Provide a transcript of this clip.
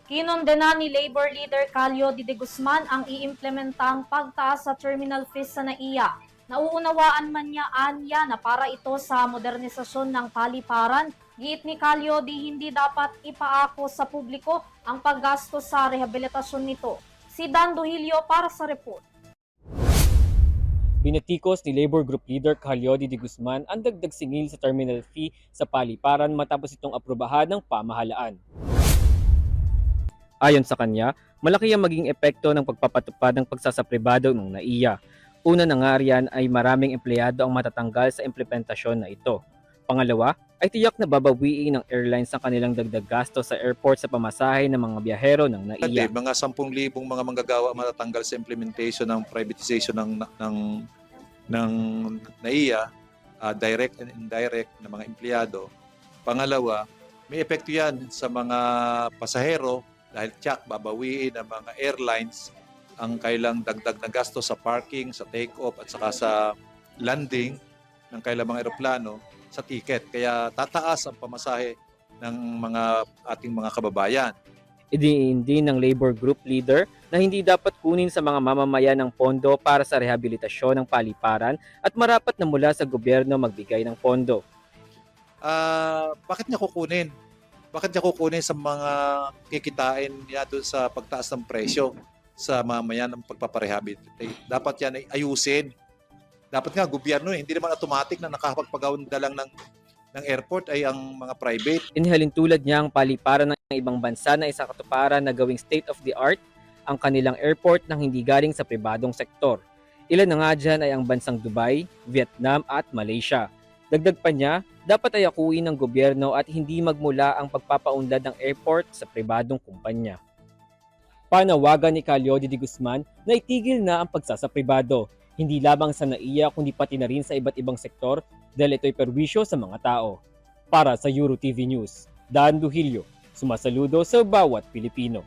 Kinondena ni Labor Leader Calio de Guzman ang iimplementang pagtaas sa terminal fees sa NAIA. Nauunawaan man niya anya na para ito sa modernisasyon ng paliparan, giit ni Calio di hindi dapat ipaako sa publiko ang paggasto sa rehabilitasyon nito. Si Dan Duhilio para sa report. Binatikos ni Labor Group Leader Calyodi de Guzman ang dagdag singil sa terminal fee sa paliparan matapos itong aprubahan ng pamahalaan. Ayon sa kanya, malaki ang maging epekto ng pagpapatupad ng pagsasapribado ng NAIA. Una na nga riyan ay maraming empleyado ang matatanggal sa implementasyon na ito. Pangalawa, ay tiyak na babawiin ng airlines ang kanilang dagdag gasto sa airport sa pamasahe ng mga biyahero ng NAIA. Mga 10,000 mga manggagawa matatanggal sa implementation ng privatization ng NAIA, direct and indirect na mga empleyado. Pangalawa, may epekto yan sa mga pasahero dahil tiyak babawiin ng mga airlines ang kailang dagdag na gasto sa parking, sa take-off at saka sa landing ng kailang mga eroplano sa ticket. Kaya tataas ang pamasahe ng ating mga kababayan. Idiin din ng Labor Group Leader na hindi dapat kunin sa mga mamamayan ng pondo para sa rehabilitasyon ng paliparan at marapat na mula sa gobyerno magbigay ng pondo. Bakit niya kukunin? Bakit niya kukunin sa mga kikitain niya doon sa pagtaas ng presyo sa mamamayan ng pagpaparehabilitate? Dapat yan ay ayusin. Dapat nga gobyerno, hindi naman automatic na nakakapagpagaunda lang ng airport ay ang mga private. Inihalin tulad niya ang paliparan ng ibang bansa na isa katuparan na gawing state-of-the-art ang kanilang airport nang hindi galing sa pribadong sektor. Ilan na nga dyan ay ang bansang Dubai, Vietnam at Malaysia. Dagdag pa niya, dapat ay akuin ng gobyerno at hindi magmula ang pagpapaunlad ng airport sa pribadong kumpanya. Panawagan ni Calyodi de Guzman na itigil na ang pagsasapribado, hindi lamang sa NAIA kundi pati na rin sa iba't ibang sektor dahil ito'y perwisyo sa mga tao. Para sa EuroTV News, Dan Duhilio, sumasaludo sa bawat Pilipino.